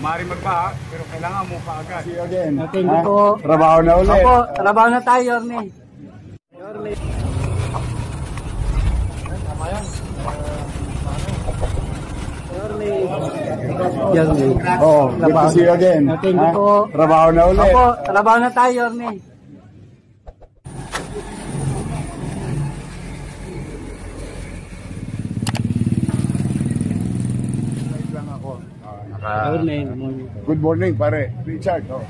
Maaaring magbaha, pero kailangan mo pa agad. See you again. Thank you po. Trabaho na ulit. Opo, trabaho na tayo, Yorme. Yorme. Yorme. Oh, good to see you again. Thank you po. Trabaho na ulit. Opo, trabaho na tayo, Yorme. Good morning, pare. Richard. Oh.